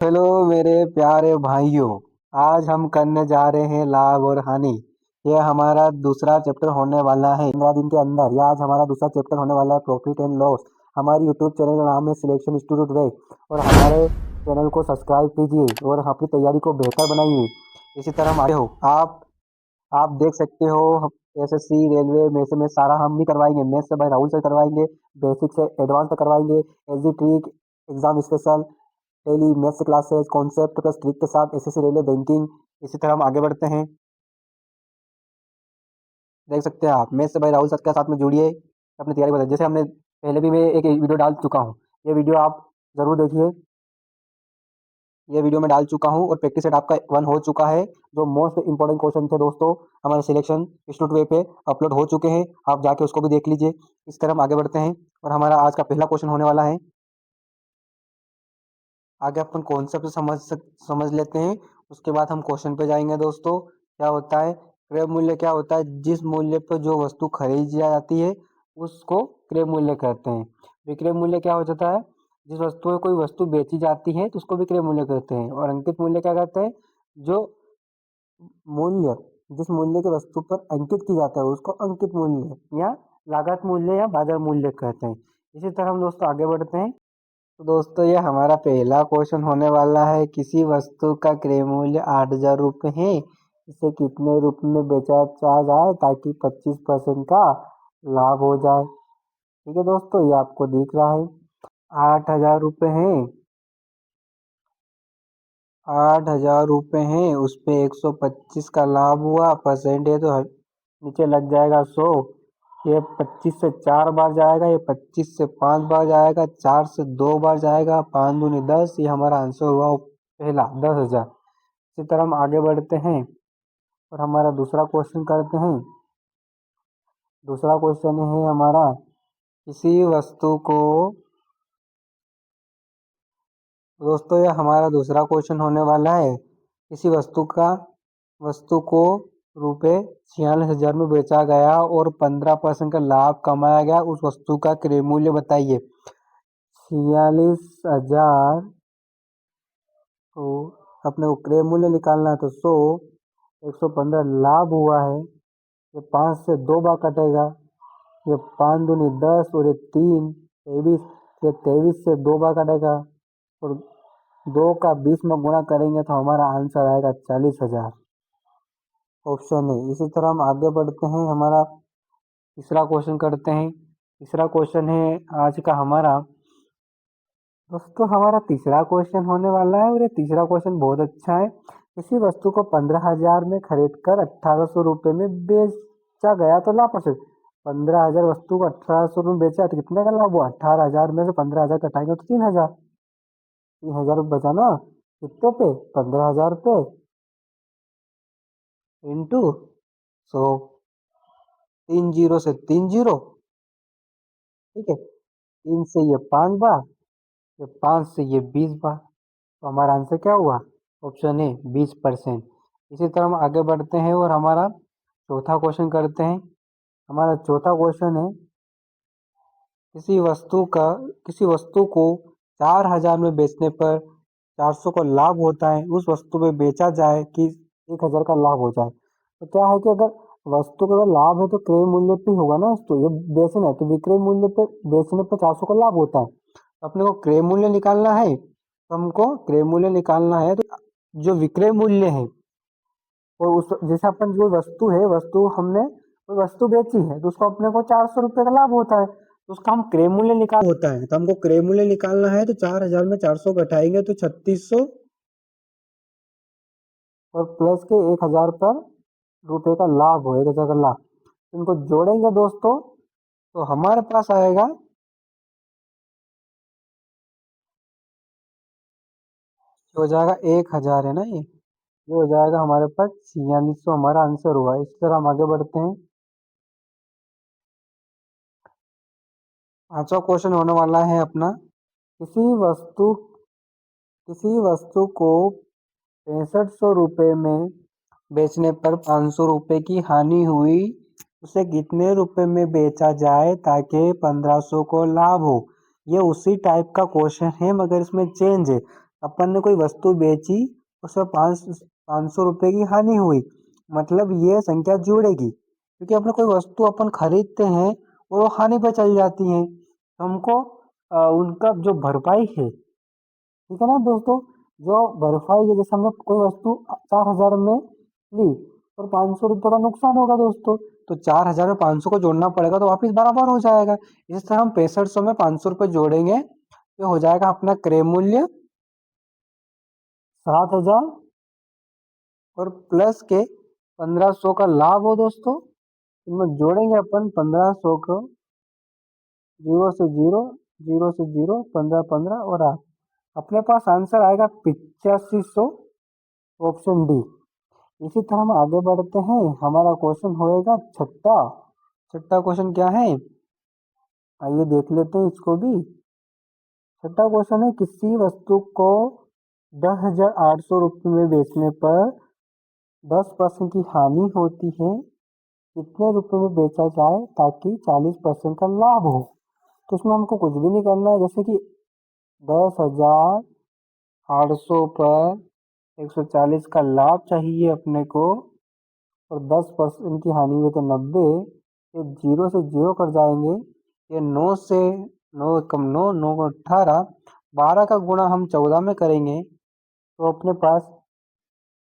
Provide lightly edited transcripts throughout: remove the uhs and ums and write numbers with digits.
Hello मेरे प्यारे भाइयों। आज हम करने जा रहे हैं लाभ और हानि। यह हमारा दूसरा चैप्टर होने वाला है 15 दिन के अंदर। यह आज हमारा दूसरा चैप्टर होने वाला है प्रॉफिट एंड लॉस। हमारी यूट्यूब चैनल का नाम है सिलेक्शन इंस्टीट्यूट वे और हमारे चैनल को सब्सक्राइब कीजिए और अपनी तैयारी को बेहतर बनाइए। इसी तरह हम आगे हो आप देख सकते हो। एसएससी रेलवे में से मैं सारा हम भी करवाएंगे। मैथ से भाई राहुल से करवाएंगे, बेसिक से एडवांस तक करवाएंगे, SG trick, exam special, daily maths classes, concept plus trick के साथ एसएससी रेलवे बैंकिंग। इसी तरह हम आगे बढ़ते हैं। देख सकते हैं आप, मैथ्स से भाई राहुल सर के साथ में जुड़िए, अपनी तैयारी बताइए। जैसे हमने पहले भी मैं एक वीडियो डाल चुका हूँ, ये वीडियो आप जरूर देखिए। ये वीडियो मैं डाल चुका हूँ और प्रैक्टिस सेट आपका 1 हो चुका है। जो मोस्ट इंपॉर्टेंट क्वेश्चन थे दोस्तों, हमारे सिलेक्शन इंस्टीट्यूट वे पे अपलोड हो चुके हैं। आप जाके उसको भी देख लीजिए। इस तरह हम आगे बढ़ते हैं और हमारा आज का पहला क्वेश्चन होने वाला है। आगे अपन कॉन्सेप्ट समझ लेते हैं, उसके बाद हम क्वेश्चन पे जाएंगे दोस्तों। क्या होता है क्रय मूल्य? क्या होता है? जिस मूल्य पर जो वस्तु खरीदी जाती है उसको क्रय मूल्य कहते हैं। विक्रय मूल्य क्या हो जाता है? जिस वस्तु में कोई वस्तु बेची जाती है तो उसको विक्रय मूल्य कहते हैं। और अंकित मूल्य क्या कहते हैं? जो मूल्य जिस मूल्य की वस्तु पर अंकित की जाता है उसको अंकित मूल्य या लागत मूल्य या बाजार मूल्य कहते हैं। इसी तरह हम दोस्तों आगे बढ़ते हैं। तो दोस्तों ये हमारा पहला क्वेश्चन होने वाला है। किसी वस्तु का क्रय मूल्य 8,000 रुपये है, इसे कितने रुपए में बेचा जाए ताकि 25% का लाभ हो जाए? ठीक है दोस्तों, ये आपको दिख रहा है 8,000 रुपये है। 8,000 रुपये हैं, उस पे 125 का लाभ हुआ। परसेंट है तो नीचे लग जाएगा 100। ये 25 से 4 बार जाएगा, ये 25 से 5 बार जाएगा, 4 से 2 बार जाएगा, 5 दूनी 10। ये हमारा आंसर हुआ पहला 10,000। इसी तरह हम आगे बढ़ते हैं और हमारा दूसरा क्वेश्चन करते हैं। दूसरा क्वेश्चन है हमारा, किसी वस्तु को दोस्तों ये हमारा दूसरा क्वेश्चन होने वाला है। किसी वस्तु को रुपये 46,000 में बेचा गया और 15% का लाभ कमाया गया। उस वस्तु का क्रय मूल्य बताइए। 46,000 को अपने को क्रय मूल्य निकालना है तो 100, 115 लाभ हुआ है। ये 5 से 2 बार कटेगा। ये 5 दूनी 10 और ये 3 23। ये 23 से 2 बार कटेगा और 2 का 20 में गुणा करेंगे तो हमारा आंसर आएगा 40,000। ऑप्शन है। इसी तरह हम आगे बढ़ते हैं। हमारा तीसरा क्वेश्चन करते हैं। तीसरा क्वेश्चन है आज का हमारा। दोस्तों हमारा तीसरा क्वेश्चन होने वाला है और ये तीसरा क्वेश्चन बहुत अच्छा है। किसी वस्तु को 15,000 में खरीद कर 1,800 रुपये में बेचा गया तो लाभ परसेंट। 15,000 वस्तु को 1,800 में बेचा तो कितने का लाभ हुआ? 18,000 में से 15,000 कटाएंगे तो 3,000। 3,000 रुपये बचा ना। कितने पे? 15,000 पे इंटू 100। 3 जीरो से 3 जीरो, ठीक है। 3 से ये 5 बार, ये 5 से ये 20 बार। तो हमारा आंसर क्या हुआ? Option A 20%। इसी तरह हम आगे बढ़ते हैं और हमारा चौथा क्वेश्चन करते हैं। हमारा चौथा क्वेश्चन है, किसी वस्तु को 4,000 में बेचने पर 400 का लाभ होता है। उस वस्तु में बेचा जाए कि 1,000 का लाभ हो जाए। तो क्या है कि अगर वस्तु का अगर लाभ है तो क्रय मूल्य पे होगा ना। तो ये बेचना है तो विक्रय मूल्य पे बेचने पर 400 का लाभ होता है। तो अपने को क्रय मूल्य निकालना है। तो हमको क्रय मूल्य निकालना है तो जो विक्रय मूल्य है और उस जैसे अपन जो वस्तु है, वस्तु हमने कोई वस्तु बेची है तो उसको अपने को 400 रुपये का लाभ होता है, तो उसका हम क्रय मूल्य निकाल होता है। तो हमको क्रय मूल्य निकालना है तो 4,000 में 400 घटाएंगे तो 3,600 और प्लस के 1,000 पर रुपये का लाभ हो, 1,000 का लाभ। इनको जोड़ेंगे दोस्तों तो हमारे पास आएगा, हो जाएगा 1,000 है ना। ये हो जाएगा हमारे पास 4600। हमारा आंसर हुआ। इस तरह हम आगे बढ़ते हैं। पांचवा क्वेश्चन होने वाला है अपना, किसी वस्तु किसी वस्तु को 6500 रुपये में बेचने पर 500 रुपये की हानि हुई, उसे कितने रुपए में बेचा जाए ताकि 1,500 को लाभ हो? ये उसी टाइप का क्वेश्चन है मगर इसमें चेंज है। अपन ने कोई वस्तु बेची, उसमें 500 रुपये की हानि हुई, मतलब ये संख्या जुड़ेगी, क्योंकि अपने कोई वस्तु अपन खरीदते हैं और वो हानि पे चली जाती है, तो हमको उनका जो भरपाई है, ठीक है ना दोस्तों, जो भरपाई है, जैसे हमने कोई वस्तु 4,000 में ली और 500 रुपये का नुकसान होगा दोस्तों, तो 4,000 में 500 को जोड़ना पड़ेगा तो वापिस बराबर हो जाएगा। इस तरह हम 6500 में 500 रुपये जोड़ेंगे तो हो जाएगा अपना क्रय मूल्य 7,000 और प्लस के 1,500 का लाभ हो दोस्तों। इनमें जोड़ेंगे अपन 1,500 को, 0 से 0, 0 से 0, 15, 15 और 8, अपने पास आंसर आएगा 8500, ऑप्शन डी। इसी तरह हम आगे बढ़ते हैं, हमारा क्वेश्चन होएगा छठा। छठा क्वेश्चन क्या है, आइए देख लेते हैं इसको भी। छठा क्वेश्चन है, किसी वस्तु को 10,800 रुपये में बेचने पर 10% की हानि होती है, कितने रुपए में बेचा जाए ताकि 40% का लाभ हो। तो इसमें हमको कुछ भी नहीं करना है, जैसे कि 10,800 पर 140 का लाभ चाहिए अपने को, और 10% की हानि हुई तो 90, ये 0 से 0 कर जाएंगे, ये 9 से 9 कम 9, 9 को 18, 12 का गुणा हम 14 में करेंगे तो अपने पास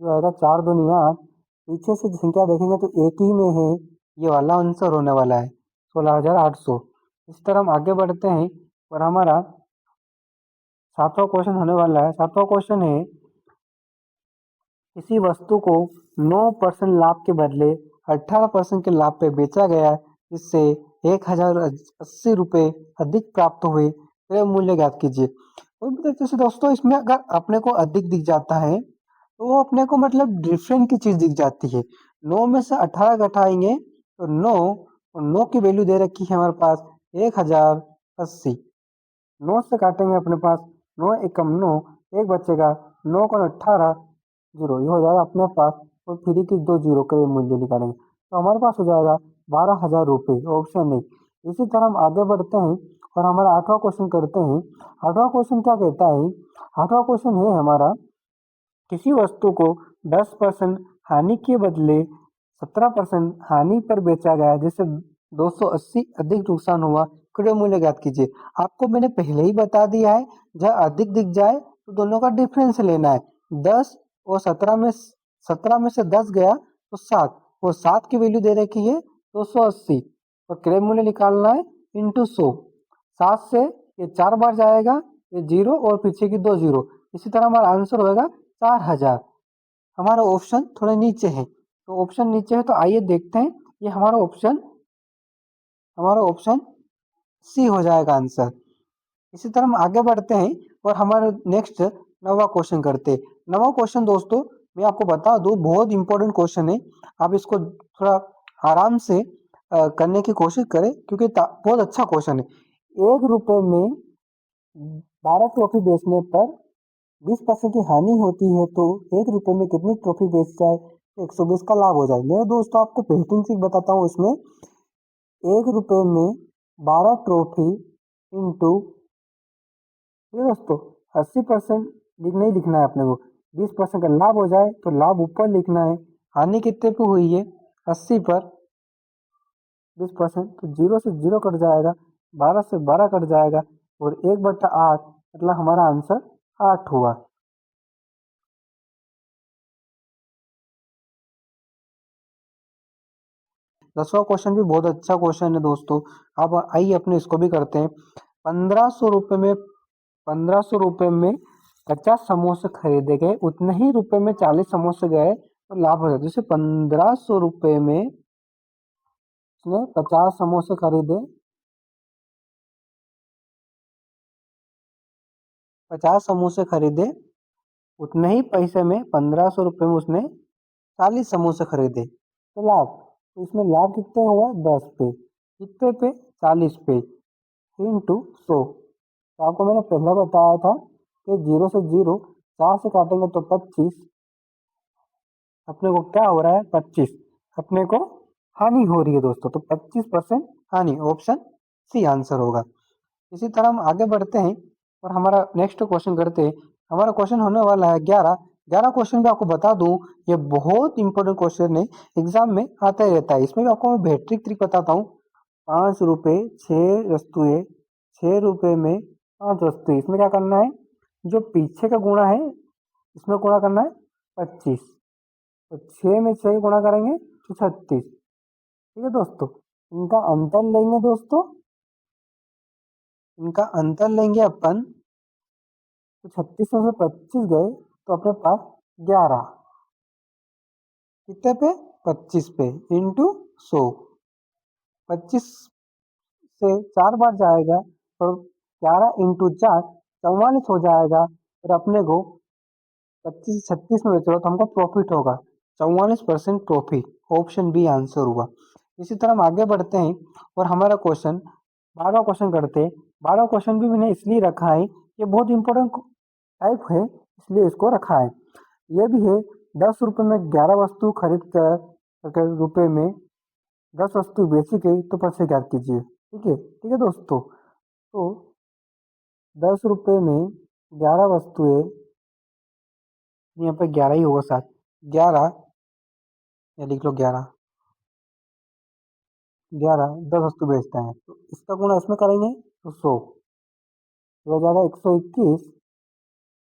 जो आएगा 4 दूनी 8, पीछे से संख्या देखेंगे तो एक ही में है, ये वाला आंसर होने वाला है 16,800। इस तरह हम आगे बढ़ते हैं और हमारा सातवां क्वेश्चन होने वाला है। सातवां क्वेश्चन है, किसी वस्तु को 9% लाभ के बदले 18% के लाभ पे बेचा गया, इससे 1,080 रुपये अधिक प्राप्त हुए, तो मूल्य ज्ञात कीजिए। जैसे दोस्तों इसमें अगर अपने को अधिक दिख जाता है तो वो अपने को मतलब डिफरेंट की चीज दिख जाती है। 9 में से 18 घटाएंगे तो 9, और 9 की वैल्यू दे रखी है हमारे पास 1,080, 9 से काटेंगे अपने पास 9 एकम 9, एक बचेगा, 9 को 18, 0, ये हो जाएगा अपने पास, और फ्री की 2 जीरो का मूल्य निकालेंगे तो हमारे पास हो जाएगा 12,000 रुपये, ऑप्शन ए। इसी तरह हम आगे बढ़ते हैं और हमारा आठवां क्वेश्चन करते हैं। आठवां क्वेश्चन क्या कहता है, आठवां क्वेश्चन है हमारा, किसी वस्तु को 10% हानि के बदले 17% हानि पर बेचा गया, जिससे 280 अधिक नुकसान हुआ, क्रय मूल्य ज्ञात कीजिए। आपको मैंने पहले ही बता दिया है, जहाँ अधिक दिख जाए तो दोनों का डिफरेंस लेना है। 10 और 17 में से 10 गया तो 7, और 7 की वैल्यू दे रखी है 280, और क्रय मूल्य निकालना है इंटू 100। 7 से ये 4 बार जाएगा, ये 0 और पीछे की 2 जीरो, इसी तरह हमारा आंसर होगा 4,000। हमारा ऑप्शन थोड़े नीचे है, तो ऑप्शन नीचे है तो आइए देखते हैं, ये हमारा ऑप्शन सी हो जाएगा आंसर। इसी तरह हम आगे बढ़ते हैं और हमारे नेक्स्ट नवा क्वेश्चन करते हैं। नवा क्वेश्चन दोस्तों मैं आपको बता दूं, बहुत इंपॉर्टेंट क्वेश्चन है, आप इसको थोड़ा आराम से करने की कोशिश करें, क्योंकि बहुत अच्छा क्वेश्चन है। 1 रुपए में 12 ट्रॉफी बेचने पर 20% की हानि होती है, तो 1 रुपए में कितनी ट्रॉफी बेच जाए 120 का लाभ हो जाए। मेरे दोस्तों आपको बेहतरीन चीज बताता हूँ इसमें, 1 रुपए में 12 ट्रॉफी इंटू, ये दोस्तों 80% नहीं लिखना है अपने को, 20% का लाभ हो जाए तो लाभ ऊपर लिखना है, हानि कितने पे हुई है 80 पर 20%, तो 0 से 0 कट जाएगा, 12 से 12 कट जाएगा, और 1/8, मतलब हमारा आंसर 8 हुआ। दसवां क्वेश्चन भी बहुत अच्छा क्वेश्चन है दोस्तों, अब आइए अपने इसको भी करते हैं। 1500 रुपये में 50 समोसे खरीदे गए, उतने ही रुपए में 40 समोसे गए तो लाभ हो जाए। जैसे 1500 रुपये में उसने 50 समोसे खरीदे, 50 समोसे खरीदे, उतने ही पैसे में 1500 रुपये में उसने 40 समोसे खरीदे, तो लाभ, तो इसमें लाभ कितने हुआ 10 पे, कितने पे 40 पे, इंटू 100। तो आपको मैंने पहले बताया था कि 0 से 0, 4 से काटेंगे तो 25, अपने को क्या हो रहा है 25, अपने को हानि हो रही है दोस्तों, तो 25% हानि, ऑप्शन सी आंसर होगा। इसी तरह हम आगे बढ़ते हैं और हमारा नेक्स्ट क्वेश्चन करते हैं। हमारा क्वेश्चन होने वाला है 11। 11 क्वेश्चन भी आपको बता दूं, ये बहुत इंपॉर्टेंट क्वेश्चन है, एग्जाम में आता ही रहता है। इसमें भी आपको मैं बेहतरीन ट्रिक बताता हूँ। 5 रुपए 6 वस्तुएं, 6 रुपए में 5 वस्तुएं। इसमें क्या करना है, जो पीछे का गुणा है इसमें गुणा करना है 25। तो 6 में 6 गुणा करेंगे तो 36। ठीक है दोस्तों, इनका अंतर लेंगे दोस्तों, इनका अंतर लेंगे अपन। तो 36 में से 25 गए तो अपने पास 11। कितने पे, 25 पे, इंटू 100। 25 से 4 बार जाएगा तो 11 × 4 44 हो जाएगा। और अपने को 25 से 36 में बेच रहा तो हमको प्रॉफिट होगा 44% प्रॉफिट। ऑप्शन बी आंसर हुआ। इसी तरह हम आगे बढ़ते हैं और हमारा क्वेश्चन 12 क्वेश्चन करते हैं। 12 क्वेश्चन भी मैंने इसलिए रखा है, ये बहुत इंपॉर्टेंट टाइप है इसलिए इसको रखा है। ये भी है 10 रुपये में 11 वस्तु खरीद कर अगर रुपये में 10 वस्तु बेची गई तो पैसे ज्ञात कीजिए। ठीक है दोस्तों। तो 10 रुपये में 11 वस्तुएं, यहाँ पे 11 ही होगा साथ, 11, या लिख लो 11। 11 10 वस्तु बेचते हैं तो इसका गुणा इसमें करेंगे तो 100 हो जाएगा 121।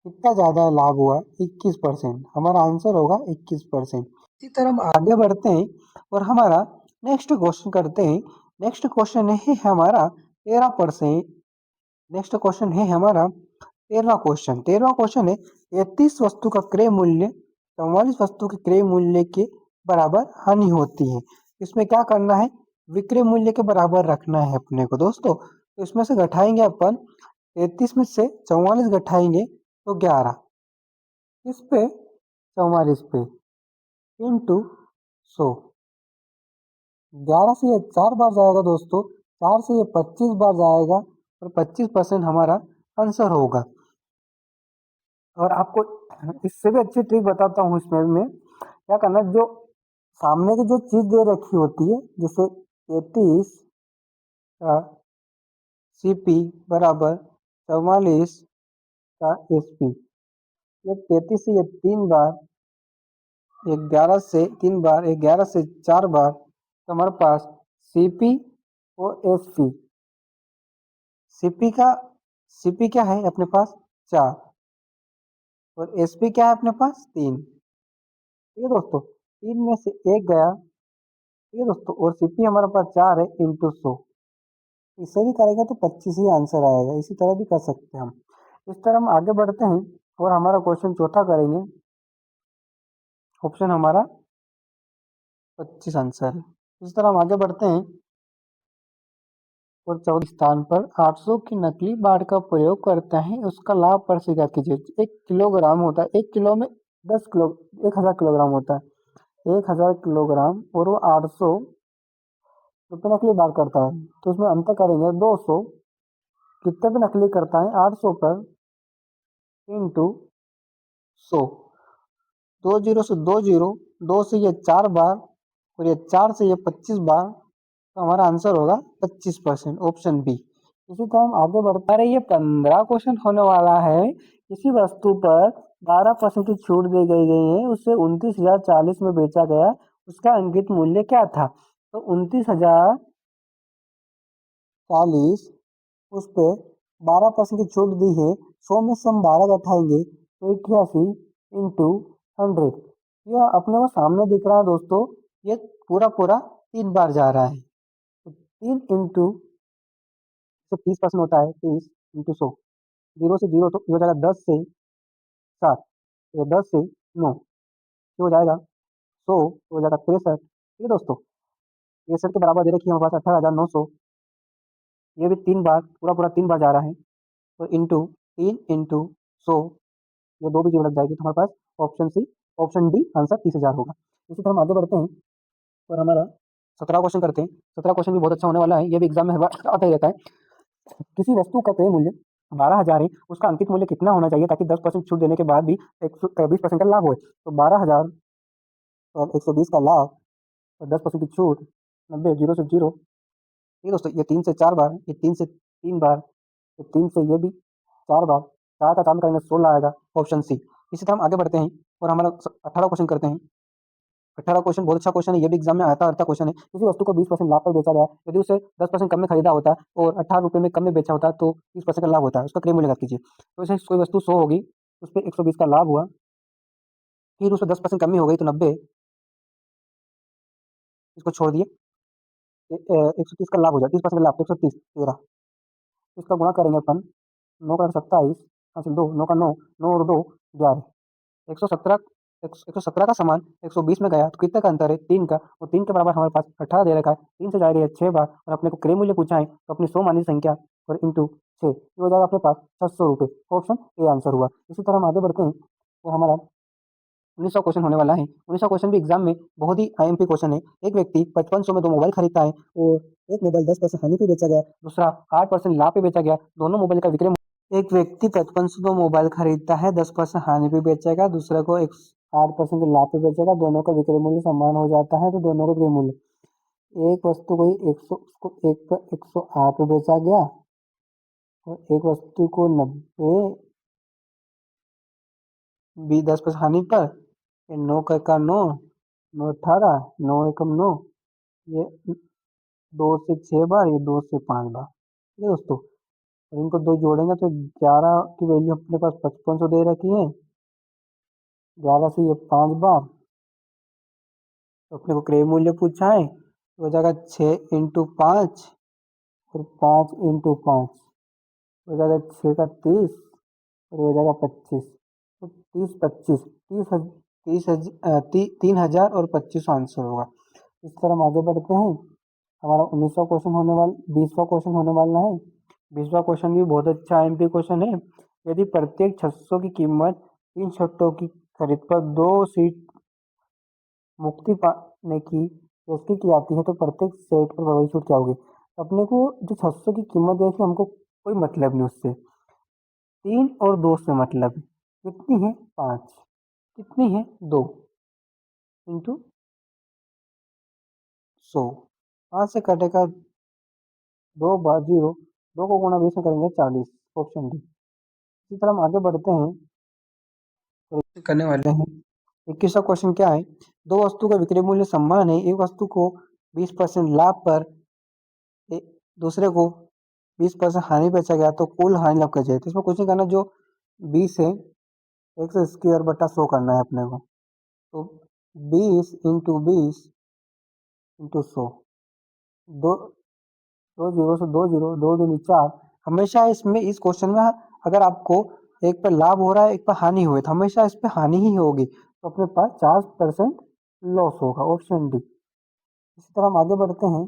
कितना ज़्यादा लाभ हुआ, 21%। हमारा आंसर होगा 21%। इसी तरह हम आगे बढ़ते हैं और हमारा नेक्स्ट क्वेश्चन करते हैं। नेक्स्ट क्वेश्चन है हमारा 13%। नेक्स्ट क्वेश्चन है हमारा 13वां क्वेश्चन। 13वां क्वेश्चन है 33 वस्तु का क्रय मूल्य 44 वस्तु के क्रय मूल्य के बराबर हानि होती है। इसमें क्या करना है, विक्रय मूल्य के बराबर रखना है अपने को दोस्तों। तो इसमें से घटाएंगे अपन, 33 में से 44 घटाएंगे तो 11। इस पे 44 पे इंटू 100। 11 से ये 4 बार जाएगा दोस्तों, 4 से ये 25 बार जाएगा और 25% हमारा आंसर होगा। और आपको इससे भी अच्छी ट्रिक बताता हूँ। इसमें में क्या करना है, जो सामने की जो चीज दे रखी होती है, जैसे 33 का सीपी बराबर 44 का एसपी, ये 33 से ये 3 बार, 11 से 3 बार, 11 से 4 बार, तो हमारे पास सीपी और एसपी। सीपी क्या है अपने पास 4 और एसपी क्या है अपने पास 3। ठीक है दोस्तों, 3 में से 1 गया। ठीक है दोस्तों, और सीपी हमारे पास 4 है इंटू 100। इसे भी करेगा तो 25 ही आंसर आएगा। इसी तरह भी कर सकते हैं हम। इस तरह हम आगे बढ़ते हैं और हमारा क्वेश्चन चौथा करेंगे। ऑप्शन हमारा 25 आंसर है। इस तरह हम आगे बढ़ते हैं और 14 स्थान पर 800 की नकली बाढ़ का प्रयोग करता है, उसका लाभ पर स्वीकार कीजिए। 1 किलोग्राम होता है, 1 किलो में 10 किलो, 1000 किलोग्राम होता है। 1000 किलोग्राम और वो 800 रुपये नकली बाढ़ करता है। तो उसमें अंतर करेंगे 200, कितने पे नकली करता है 800 पर, इंटू 100। 2 जीरो से 2 जीरो, 2 से ये 4 बार और ये 4 से ये 25 बार, तो हमारा आंसर होगा 25%। Option B. इसी तरह हम आगे बढ़ते रहे। ये 15 क्वेश्चन होने वाला है। किसी वस्तु पर 12% की छूट दी गई है, उसे 29,040 में बेचा गया, उसका अंकित मूल्य क्या था। तो 29,040, उस पर 12% की छूट दी है। 100 में से हम 12 घटाएंगे तो 88 इंटू 100। यह अपने को सामने दिख रहा है दोस्तों, ये पूरा पूरा 3 बार जा रहा है। तो 3 इंटू 30% होता है, 30 इंटू 100। 0 से 0 तो ये हो जाएगा 10 से 7, ये 10 से 9, ये हो जाएगा 100, हो जाएगा 63। ठीक है दोस्तों, 63 के बराबर दे रखी है हमारे पास 18,900। ये भी 3 बार, पूरा पूरा 3 बार जा रहा है। तो इंटू 3 इंटू 100, ये 2 भी जीरो लग जाएगी। तो हमारे पास option C, option D answer 30,000 होगा। इसी तरह हम आगे बढ़ते हैं और हमारा 17 क्वेश्चन करते हैं। 17 क्वेश्चन भी बहुत अच्छा होने वाला है, ये भी एग्जाम में आता ही रहता है। किसी वस्तु का क्रय मूल्य 12,000 है, उसका अंकित मूल्य कितना होना चाहिए ताकि 10% छूट देने के बाद भी 20% का लाभ हो। तो 12,000 और 120 का लाभ और 10% की छूट, 90, 0 से 0। ये दोस्तों, ये 3 से 4 बार, ये 3 से 3 बार, ये 3 से ये भी 4 बार, 4 का 4 में करेंगे 16 आएगा, ऑप्शन सी। इसी तरह हम आगे बढ़ते हैं और हमारा 18 क्वेश्चन करते हैं। 18 क्वेश्चन बहुत अच्छा क्वेश्चन है, ये भी एग्जाम में आता क्वेश्चन है। किसी वस्तु को 20% लाभ पर बेचा गया, यदि उसे 10% कम में खरीदा होता है और 18 रुपये में कम में बेचा होता है तो 30% का लाभ होता है, उसका क्रय मूल्य ज्ञात कीजिए। तो जैसे कोई वस्तु 100 होगी, उस पर 120 का लाभ हुआ, फिर उसमें 10% कमी हो गई तो 90, इसको छोड़ दिए, 130 का लाभ हो जाए, 30% का लाभ तो 130, 13, इसका गुणा करेंगे अपन, 9 का 27, हासिल 2, 9 का 9, 9 और 2 11, 117, 117 का समान 120 में गया तो कितने का अंतर है, 3 का, और 3 के बराबर हमारे पास 18 दे रखा है, 3 से जाएगा 6 बार, और अपने को क्रय मूल्य पूछा है तो अपनी 100 मानी संख्या और इंटू 6, ये हो जाएगा अपने पास 600 रुपये, ऑप्शन ए आंसर हुआ। इसी तरह हम आगे बढ़ते हैं और हमारा 1900 क्वेश्चन होने वाला है। 1900 क्वेश्चन भी एग्जाम में बहुत ही आईएमपी क्वेश्चन है। एक व्यक्ति 5500 में 2 मोबाइल खरीदता है और एक मोबाइल 10% हानि पे बेचा गया, दूसरा 8% लाभ पे बेचा गया, दोनों मोबाइल का विक्रय, एक व्यक्ति 5500 में मोबाइल खरीदता है, 10% हानि पे बेचेगा, दूसरे को 8% लाभ पे बेचेगा, दोनों का विक्रय मूल्य समान हो जाता है तो दोनों का विक्रय मूल्य, एक वस्तु को 100, उसको एक पर 108 पे बेचा गया और एक वस्तु को 90 भी 10% हानि पर, 9 का 9, 9 18, 9 एकम 9, ये 2 से 6 बार, ये 2 से 5 बार, ठीक है दोस्तों। और इनको दो जोड़ेंगे तो 11 की वैल्यू अपने पास 5500 दे रखी है, 11 से ये 5 बार, तो अपने को क्रय मूल्य पूछा है तो हो जाएगा 6 इंटू 5 और 5 इंटू 5, हो जाएगा 6 का 30 और हो जाएगा 25, तो 30 25 3000 और 2500 आंसर होगा। इस तरह हम आगे बढ़ते हैं। हमारा 1900 क्वेश्चन होने वाला, 20वां क्वेश्चन होने वाला है। 20वां क्वेश्चन भी बहुत अच्छा एमपी क्वेश्चन है। यदि प्रत्येक 600 की कीमत 3 छट्टों की खरीद पर 2 सीट मुक्ति पाने की पेशकश की जाती है तो प्रत्येक सेट पर प्रभावी छूट क्या होगी। अपने को जो 600 की कीमत देखी, हमको कोई मतलब नहीं उससे, 3 और 2 से मतलब है। कितनी है 5, कितनी है 2 इंटू 100, 5 से कटेगा 2 बार 0, 2 को गुणा 20 में करेंगे 40, ऑप्शन डी। इसी तरह हम आगे बढ़ते हैं और करने वाले हैं। 21वां क्वेश्चन क्या है, दो वस्तु का विक्रय मूल्य समान है, एक वस्तु को 20% लाभ पर दूसरे को 20% हानि बेचा गया तो कुल हानि लाभ कर जाए। तो इसमें क्वेश्चन करना जो 20 है, एक्स स्क्वायर बटा 100 करना है अपने को, तो 20 इंटू 20 इंटू 100, दो 2 जीरो से 2 जीरो, 2 दूनी 4। हमेशा इसमें इस क्वेश्चन में अगर आपको एक पे लाभ हो रहा है एक पे हानि हुई तो हमेशा इस पे हानि ही होगी, तो अपने पास 4% लॉस होगा, ऑप्शन डी। इसी तरह हम आगे बढ़ते हैं